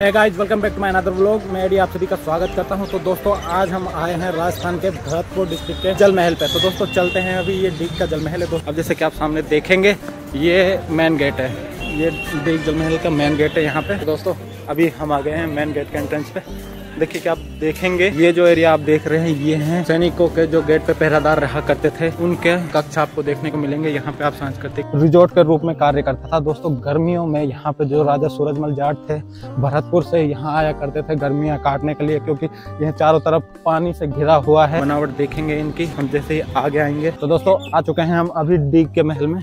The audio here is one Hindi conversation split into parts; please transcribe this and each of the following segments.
Hey guys, welcome back to my another vlog. मैं एडी आप सभी का स्वागत करता हूं। तो दोस्तों, आज हम आए हैं राजस्थान के भरतपुर डिस्ट्रिक्ट के जल महल पे। तो दोस्तों चलते हैं, अभी ये डीग का जल महल है। दोस्तों अब जैसे कि आप सामने देखेंगे, ये मेन गेट है, ये डीग जल महल का मेन गेट है यहाँ पे। दोस्तों अभी हम आ गए हैं मेन गेट के एंट्रेंस पे। देखिए कि आप देखेंगे, ये जो एरिया आप देख रहे हैं, ये हैं सैनिकों के जो गेट पे पहरादार रहा करते थे, उनके कक्ष आपको देखने को मिलेंगे। यहाँ पे आप सांस्कृतिक रिजॉर्ट के रूप में कार्य करता था। दोस्तों गर्मियों में यहाँ पे जो राजा सूरजमल जाट थे, भरतपुर से यहाँ आया करते थे गर्मियाँ काटने के लिए, क्योंकि यह चारों तरफ पानी से घिरा हुआ है। बनावट देखेंगे इनकी हम जैसे ही आगे आएंगे। तो दोस्तों आ चुके हैं हम अभी डीग के महल में।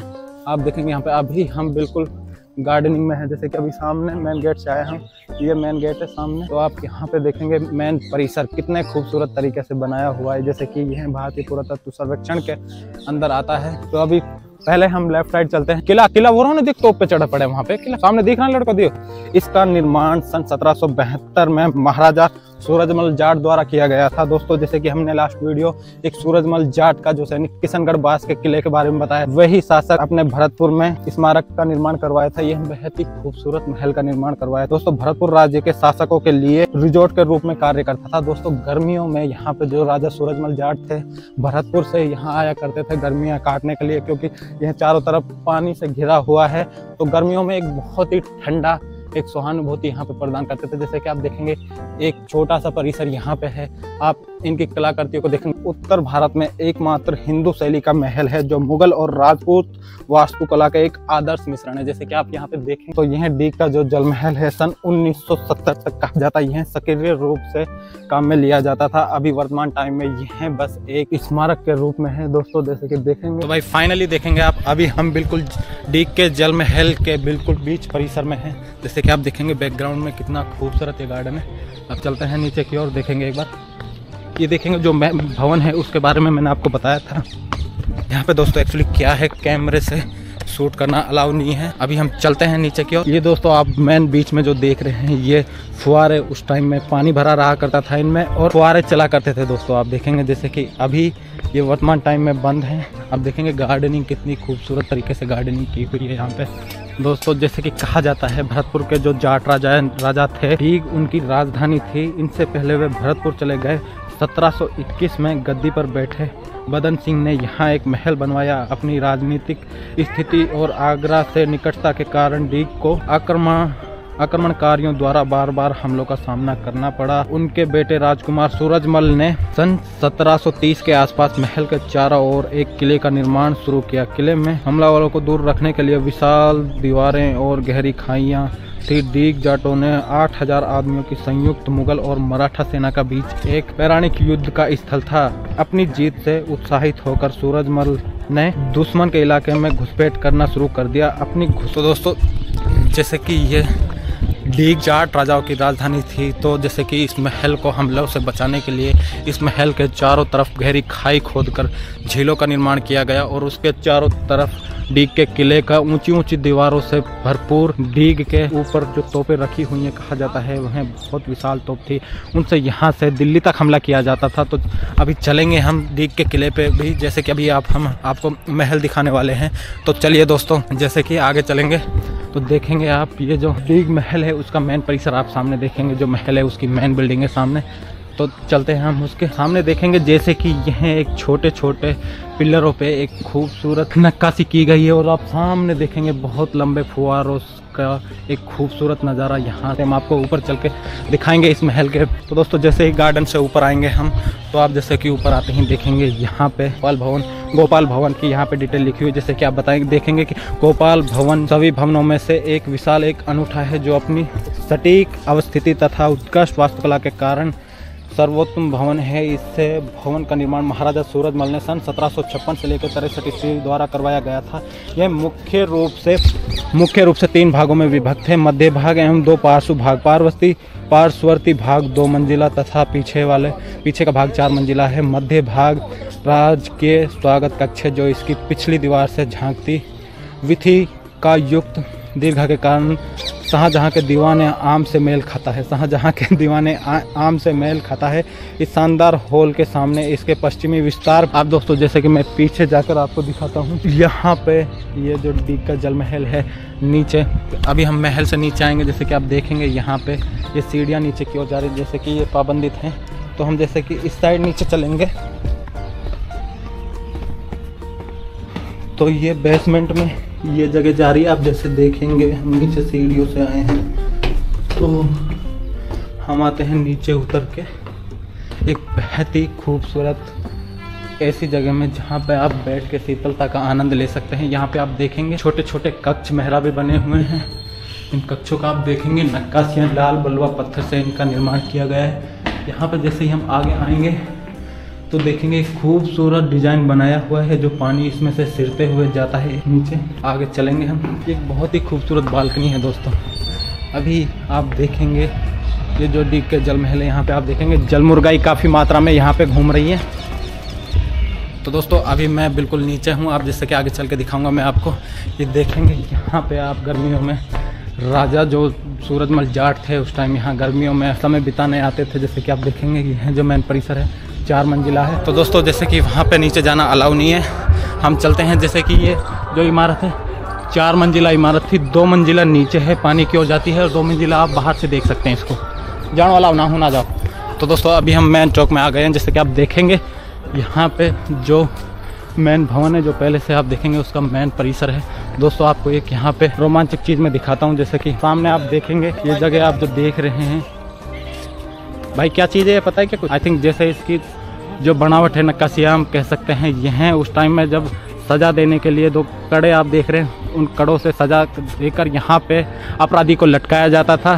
आप देखेंगे यहाँ पे अभी हम बिल्कुल गार्डनिंग में है। जैसे कि अभी सामने मेन गेट से आए हम, ये मेन गेट है सामने। तो आप यहाँ पे देखेंगे मेन परिसर कितने खूबसूरत तरीके से बनाया हुआ है, जैसे कि यह भारतीय पुरातत्व सर्वेक्षण के अंदर आता है। तो अभी पहले हम लेफ्ट साइड चलते हैं। किला वो रहा देख, तोप पे चढ़ा पड़े वहाँ पे, किला सामने दिख रहा है लड़का, दियो। इसका निर्माण सन 1772 में महाराजा सूरजमल जाट द्वारा किया गया था। दोस्तों जैसे कि हमने लास्ट वीडियो एक सूरजमल जाट का जो सैनिक किशनगढ़ बास के किले के बारे में बताया, वही शासक अपने भरतपुर में स्मारक का निर्माण करवाया था। यह बेहद ही खूबसूरत महल का निर्माण करवाया। दोस्तों भरतपुर राज्य के शासकों के लिए रिजॉर्ट के रूप में कार्य करता था। दोस्तों गर्मियों में यहाँ पे जो राजा सूरजमल जाट थे, भरतपुर से यहाँ आया करते थे गर्मियाँ काटने के लिए, क्योंकि यह चारों तरफ पानी से घिरा हुआ है। तो गर्मियों में एक बहुत ही ठंडा एक सहानुभूति यहाँ पे प्रदान करते थे। जैसे कि आप देखेंगे, एक छोटा सा परिसर यहाँ पे है। आप इनकी कलाकृतियों को देखेंगे। उत्तर भारत में एकमात्र हिंदू शैली का महल है, जो मुगल और राजपूत वास्तुकला का एक आदर्श मिश्रण है। जैसे कि आप यहाँ पे देखें, तो यह डीग का जो जल महल है, सन 1970 तक कहा जाता है यह सक्रिय रूप से काम में लिया जाता था। अभी वर्तमान टाइम में यह बस एक स्मारक के रूप में है। दोस्तों जैसे कि देखेंगे, तो भाई फाइनली देखेंगे आप, अभी हम बिल्कुल डीग के जल महल के बिल्कुल बीच परिसर में है। जैसे कि आप देखेंगे बैकग्राउंड में कितना खूबसूरत ये गार्डन है। अब चलते हैं नीचे की ओर, देखेंगे एक बार। ये देखेंगे जो भवन है, उसके बारे में मैंने आपको बताया था। यहाँ पे दोस्तों एक्चुअली क्या है, कैमरे से शूट करना अलाउ नहीं है। अभी हम चलते हैं नीचे की ओर। ये दोस्तों आप मेन बीच में जो देख रहे हैं, ये फुहारे, उस टाइम में पानी भरा रहा करता था इनमें और फुहारे चला करते थे। दोस्तों आप देखेंगे, जैसे कि अभी ये वर्तमान टाइम में बंद है। अब देखेंगे गार्डनिंग कितनी खूबसूरत तरीके से गार्डनिंग की हुई है यहाँ पे। दोस्तों जैसे कि कहा जाता है, भरतपुर के जो जाट राजा थे, डीग उनकी राजधानी थी। इनसे पहले वे भरतपुर चले गए। 1721 में गद्दी पर बैठे बदन सिंह ने यहाँ एक महल बनवाया। अपनी राजनीतिक स्थिति और आगरा से निकटता के कारण डीग को आक्रमणकारियों द्वारा बार बार हमलों का सामना करना पड़ा। उनके बेटे राजकुमार सूरजमल ने सन 1730 के आसपास महल के चारों ओर एक किले का निर्माण शुरू किया। किले में हमलावरों को दूर रखने के लिए विशाल दीवारें और गहरी खाइयां थी। डीग जाटों ने 8000 आदमियों की संयुक्त मुगल और मराठा सेना का बीच एक पौराणिक युद्ध का स्थल था। अपनी जीत से उत्साहित होकर सूरजमल ने दुश्मन के इलाके में घुसपैठ करना शुरू कर दिया। अपनी दोस्तों जैसे कि ये डीग जाट राजाओं की राजधानी थी, तो जैसे कि इस महल को हमलों से बचाने के लिए इस महल के चारों तरफ गहरी खाई खोदकर झीलों का निर्माण किया गया और उसके चारों तरफ डीग के किले का ऊंची ऊंची दीवारों से भरपूर। डीग के ऊपर जो तोपें रखी हुई हैं, कहा जाता है वह बहुत विशाल तोप थी। उनसे यहाँ से दिल्ली तक हमला किया जाता था। तो अभी चलेंगे हम डीग के किले पे भी, जैसे कि अभी हम आपको महल दिखाने वाले हैं। तो चलिए दोस्तों, जैसे कि आगे चलेंगे तो देखेंगे आप, ये जो डीग महल है उसका मेन परिसर आप सामने देखेंगे। जो महल है उसकी मेन बिल्डिंग है सामने। तो चलते हैं हम उसके सामने, देखेंगे जैसे कि यह एक छोटे छोटे पिलरों पे एक खूबसूरत नक्काशी की गई है और आप सामने देखेंगे बहुत लंबे फुहारों का एक खूबसूरत नज़ारा। यहाँ से हम आपको ऊपर चल के दिखाएंगे इस महल के। तो दोस्तों जैसे ही गार्डन से ऊपर आएंगे हम, तो आप जैसे कि ऊपर आते ही देखेंगे यहाँ पे गोपाल भवन की यहाँ पे डिटेल लिखी हुई। जैसे कि आप बताएंगे, देखेंगे कि गोपाल भवन सभी भवनों में से एक विशाल, एक अनूठा है, जो अपनी सटीक अवस्थिति तथा उत्कृष्ट वास्तुकला के कारण सर्वोत्तम भवन है। इससे भवन का निर्माण महाराजा सूरजमल ने सन 1756 से लेकर 63 ईस्वी द्वारा करवाया गया था। यह मुख्य रूप से 3 भागों में विभक्त है। मध्य भाग एवं 2 पार्श्व भाग। पार्श्ववर्ती भाग 2 मंजिला तथा पीछे का भाग 4 मंजिला है। मध्य भाग राजकीय स्वागत कक्ष है, जो इसकी पिछली दीवार से झांकती विथी का युक्त दीर्घा के कारण शाहजहाँ के दीवाने आम से मेल खाता है, शाहजहाँ के दीवाने आम से मेल खाता है। इस शानदार हॉल के सामने इसके पश्चिमी विस्तार, आप दोस्तों जैसे कि मैं पीछे जाकर आपको दिखाता हूँ, यहाँ पे ये जो डीग का जल महल है नीचे, अभी हम महल से नीचे आएंगे। जैसे कि आप देखेंगे यहाँ पे ये सीढ़ियाँ नीचे की ओर जा रही है, जैसे कि ये पाबंदित हैं। तो हम जैसे कि इस साइड नीचे चलेंगे तो ये बेसमेंट में ये जगह जा रही है। आप जैसे देखेंगे हम नीचे सीढ़ियों से आए हैं तो हम आते हैं नीचे उतर के एक बहुत ही खूबसूरत ऐसी जगह में जहाँ पे आप बैठ के शीतलता का आनंद ले सकते हैं। यहाँ पे आप देखेंगे छोटे छोटे कक्ष मेहराबे बने हुए हैं। इन कक्षों का आप देखेंगे नक्काशियाँ लाल बलुआ पत्थर से इनका निर्माण किया गया है। यहाँ पे जैसे ही हम आगे आएंगे तो देखेंगे एक खूबसूरत डिजाइन बनाया हुआ है जो पानी इसमें से सिरते हुए जाता है नीचे। आगे चलेंगे हम, एक बहुत ही खूबसूरत बालकनी है दोस्तों। अभी आप देखेंगे ये जो डीग के जल महल है, यहाँ पे आप देखेंगे जलमुर्गाई काफ़ी मात्रा में यहाँ पे घूम रही है। तो दोस्तों अभी मैं बिल्कुल नीचे हूँ, आप जैसे कि आगे चल के दिखाऊंगा मैं आपको। ये देखेंगे यहाँ पे आप गर्मियों में राजा जो सूरजमल जाट थे उस टाइम यहाँ गर्मियों में समय बिताने आते थे। जैसे कि आप देखेंगे ये जो मेन परिसर है 4 मंजिला है। तो दोस्तों जैसे कि वहाँ पे नीचे जाना अलाउ नहीं है, हम चलते हैं। जैसे कि ये जो इमारत है 4 मंजिला इमारत थी, 2 मंजिला नीचे है, पानी की ओर जाती है और 2 मंजिला आप बाहर से देख सकते हैं इसको। जानो अलाउ ना हो ना जाओ। तो दोस्तों अभी हम मेन चौक में आ गए हैं। जैसे कि आप देखेंगे यहाँ पे जो मेन भवन है जो पहले से आप देखेंगे उसका मेन परिसर है। दोस्तों आपको एक यहाँ पे रोमांचक चीज़ मैं दिखाता हूँ। जैसे कि सामने आप देखेंगे ये जगह आप जो देख रहे हैं, भाई क्या चीज़ है पता है क्या? कुछ आई थिंक जैसे इसकी जो बनावट है नक्काशियाँ हम कह सकते हैं ये हैं उस टाइम में जब सज़ा देने के लिए 2 कड़े आप देख रहे हैं, उन कड़ों से सज़ा देकर यहाँ पे अपराधी को लटकाया जाता था।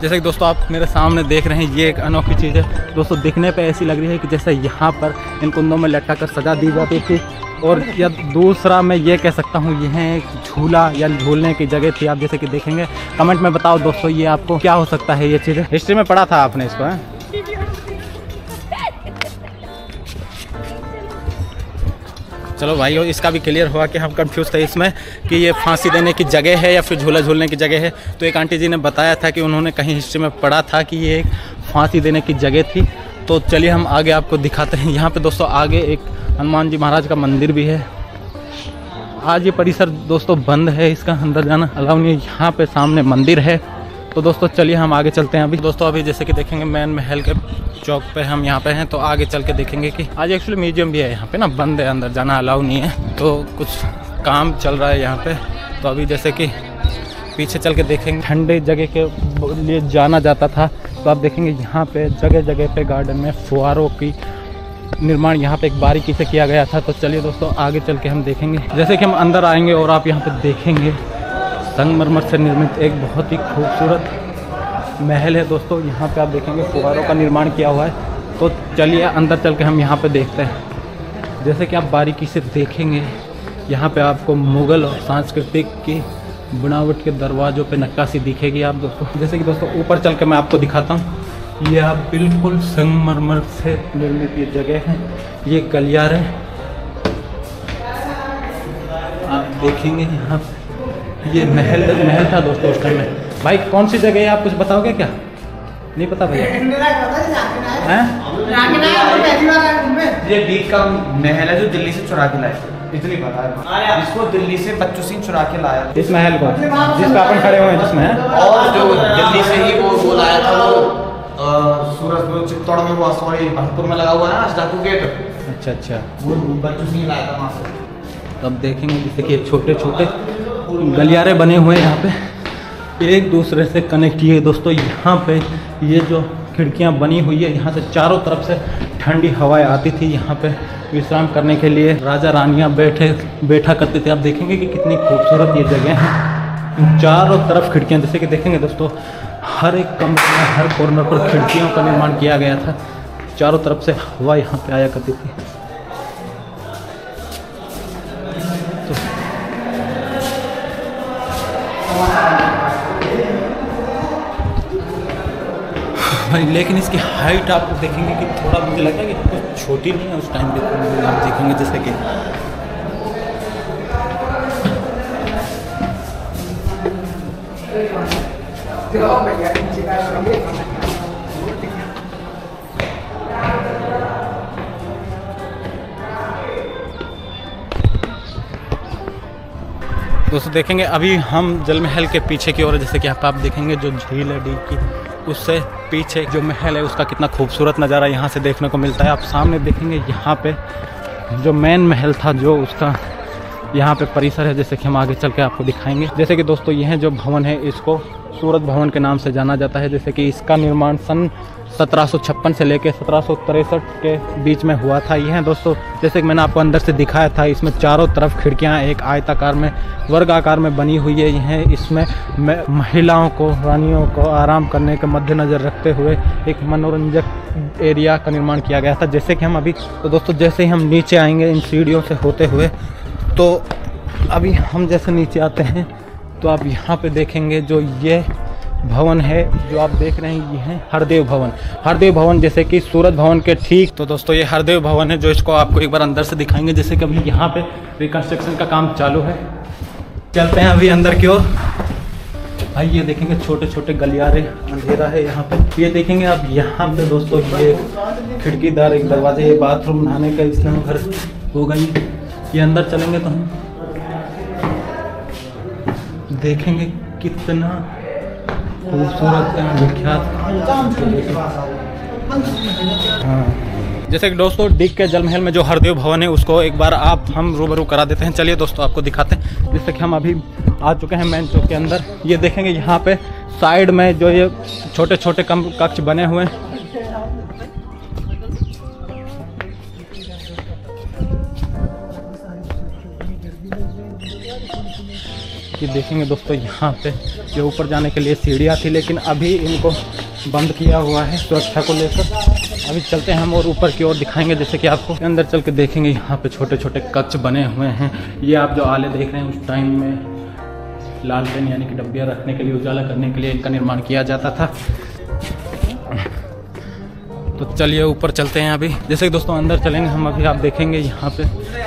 जैसे कि दोस्तों आप मेरे सामने देख रहे हैं ये एक अनोखी चीज़ है दोस्तों, दिखने पे ऐसी लग रही है कि जैसे यहाँ पर इन कुंदों में लटका कर सज़ा दी जाती थी। और या दूसरा मैं ये कह सकता हूँ यह एक झूला या झूलने की जगह थी। आप जैसे कि देखेंगे, कमेंट में बताओ दोस्तों ये आपको क्या हो सकता है ये चीज़। हिस्ट्री में पढ़ा था आपने इसको, है? चलो भाई इसका भी क्लियर हुआ कि हम कंफ्यूज थे इसमें कि ये फांसी देने की जगह है या फिर झूला झूलने की जगह है। तो एक आंटी जी ने बताया था कि उन्होंने कहीं हिस्ट्री में पढ़ा था कि ये एक फांसी देने की जगह थी। तो चलिए हम आगे आपको दिखाते हैं। यहाँ पे दोस्तों आगे एक हनुमान जी महाराज का मंदिर भी है। आज ये परिसर दोस्तों बंद है, इसका अंदर जाना अलाउ नहीं है। यहाँ पे सामने मंदिर है। तो दोस्तों चलिए हम आगे चलते हैं। अभी दोस्तों अभी जैसे कि देखेंगे मेन महल के चौक पे हम यहाँ पे हैं। तो आगे चल के देखेंगे कि आज एक्चुअली म्यूजियम भी है यहाँ पे ना, बंद है, अंदर जाना अलाउ नहीं है। तो कुछ काम चल रहा है यहाँ पे। तो अभी जैसे कि पीछे चल के देखेंगे, ठंडे जगह के लिए जाना जाता था। तो आप देखेंगे यहाँ पे जगह जगह पे गार्डन में फुहारों की निर्माण यहाँ पे एक बारीकी से किया गया था। तो चलिए दोस्तों आगे चल के हम देखेंगे। जैसे कि हम अंदर आएंगे और आप यहाँ पे देखेंगे संगमरमर से निर्मित एक बहुत ही खूबसूरत महल है दोस्तों। यहाँ पे आप देखेंगे फुहारों का निर्माण किया हुआ है। तो चलिए अंदर चल के हम यहाँ पे देखते हैं। जैसे कि आप बारीकी से देखेंगे यहाँ पे आपको मुग़ल और सांस्कृतिक की बनावट के दरवाज़ों पे नक्काशी दिखेगी आप दोस्तों। जैसे कि दोस्तों ऊपर चल के मैं आपको दिखाता हूँ, ये आप बिल्कुल संगमरमर से निर्मित ये जगह है, ये गलियारे आप देखेंगे। यहाँ ये महल था दोस्तों उस टाइम में। भाई कौन सी जगह है आप कुछ बताओगे क्या? नहीं पता भैया? ये डीग का महल है जो दिल्ली से चुरा के लाए, इतनी पता है। इसको दिल्ली से बच्चों सिंह चुरा के लाया इस महल को, जिस पे अपन खड़े हुए हैं जिसमें, और जो दिल्ली से ही वो लाया था वो सूरज चित्तौड़ में, वो सॉरी भरतपुर में लगा हुआ है ना डाकू गेट। अच्छा वो बच्चों सिंह लाया था वहाँ से। अब देखेंगे जैसे कि छोटे छोटे गलियारे बने हुए हैं यहाँ पे एक दूसरे से कनेक्ट किए दोस्तों। यहाँ पे ये जो खिड़कियाँ बनी हुई है, यहाँ से चारों तरफ से ठंडी हवाएं आती थी। यहाँ पे विश्राम करने के लिए राजा रानियाँ बैठा करते थे। आप देखेंगे कि कितनी खूबसूरत ये जगह है। चारों तरफ खिड़कियाँ, जैसे कि देखेंगे दोस्तों हर एक कमरे में हर कॉर्नर पर खिड़कियों का निर्माण किया गया था। चारों तरफ से हवा यहाँ पे आया करती थी। भाई लेकिन इसकी हाइट आप देखेंगे कि थोड़ा मुझे लगा कि कुछ छोटी नहीं है उस टाइम पे। आप देखेंगे जैसे कि दोस्तों देखेंगे अभी हम जल महल के पीछे की ओर, जैसे कि आप देखेंगे जो झील है डीग की, उससे पीछे जो महल है उसका कितना खूबसूरत नज़ारा यहाँ से देखने को मिलता है। आप सामने देखेंगे यहाँ पे जो मेन महल था, जो उसका यहाँ पे परिसर है, जैसे कि हम आगे चल के आपको दिखाएंगे। जैसे कि दोस्तों यह जो भवन है इसको सूरत भवन के नाम से जाना जाता है। जैसे कि इसका निर्माण सन 1756 से लेकर 1763 के बीच में हुआ था। यह दोस्तों जैसे कि मैंने आपको अंदर से दिखाया था, इसमें चारों तरफ खिड़कियां एक आयताकार में, वर्ग आकार में बनी हुई है। यह इसमें महिलाओं को, रानियों को आराम करने के मद्देनज़र रखते हुए एक मनोरंजक एरिया का निर्माण किया गया था। जैसे कि हम अभी, तो दोस्तों जैसे ही हम नीचे आएंगे इन सीढ़ियों से होते हुए, तो अभी हम जैसे नीचे आते हैं तो आप यहाँ पे देखेंगे जो ये भवन है जो आप देख रहे हैं, ये है हरदेव भवन। हरदेव भवन जैसे कि सूरत भवन के ठीक, तो दोस्तों ये हरदेव भवन है जो इसको आपको एक बार अंदर से दिखाएंगे। जैसे कि अभी यहाँ पे रिकंस्ट्रक्शन का काम चालू है। चलते हैं अभी अंदर की ओर। भाई ये देखेंगे छोटे छोटे गलियारे, अंधेरा है यहाँ पे। ये देखेंगे आप यहाँ पे दोस्तों ये खिड़कीदार एक दरवाजे, ये बाथरूम, नहाने का इसमें घर होगा। ये अंदर चलेंगे तो हम देखेंगे कितना खूबसूरत विख्यात। हाँ, जैसे कि दोस्तों डीग के जल महल में जो हरदेव भवन है उसको एक बार हम रूबरू करा देते हैं। चलिए दोस्तों आपको दिखाते हैं। जैसे कि हम अभी आ चुके हैं मेन चौक के अंदर। ये देखेंगे यहाँ पे साइड में जो ये छोटे छोटे कक्ष बने हुए हैं, ये देखेंगे दोस्तों यहाँ पे ये ऊपर जाने के लिए सीढ़ियाँ थी, लेकिन अभी इनको बंद किया हुआ है सुरक्षा को लेकर। अभी चलते हैं हम और ऊपर की ओर दिखाएंगे। जैसे कि आपको अंदर चल के देखेंगे यहाँ पे छोटे छोटे कक्ष बने हुए हैं। ये आप जो आले देख रहे हैं उस टाइम में लालटेन यानी कि डब्बियाँ रखने के लिए, उजाला करने के लिए इनका निर्माण किया जाता था। तो चलिए ऊपर चलते हैं अभी। जैसे कि दोस्तों अंदर चलेंगे हम अभी, आप देखेंगे यहाँ पे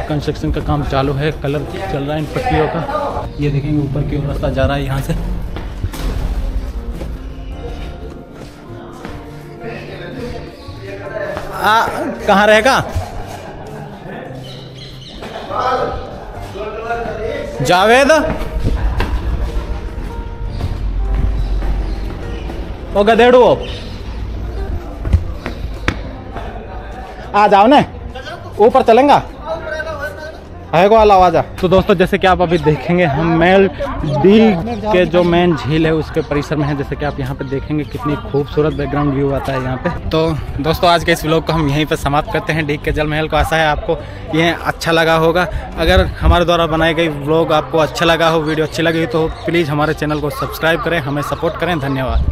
कंस्ट्रक्शन का काम चालू है, कलर चल रहा है इन पट्टियों का। ये देखेंगे ऊपर की ओर रास्ता जा रहा है यहाँ से। कहाँ रहेगा? जावेद, ओ गधेड़ू, आ जाओ ना, ऊपर चलेंगा है को वाला आवाज़। तो दोस्तों जैसे कि आप अभी देखेंगे हम मेल डीग के जो मेन झील है उसके परिसर में है। जैसे कि आप यहाँ पे देखेंगे कितनी खूबसूरत बैकग्राउंड व्यू आता है यहाँ पे। तो दोस्तों आज के इस व्लॉग को हम यहीं पे समाप्त करते हैं डीग के जल महल को। आशा है आपको यह अच्छा लगा होगा। अगर हमारे द्वारा बनाई गई व्लॉग आपको अच्छा लगा हो, वीडियो अच्छी लगी तो प्लीज़ हमारे चैनल को सब्सक्राइब करें, हमें सपोर्ट करें। धन्यवाद।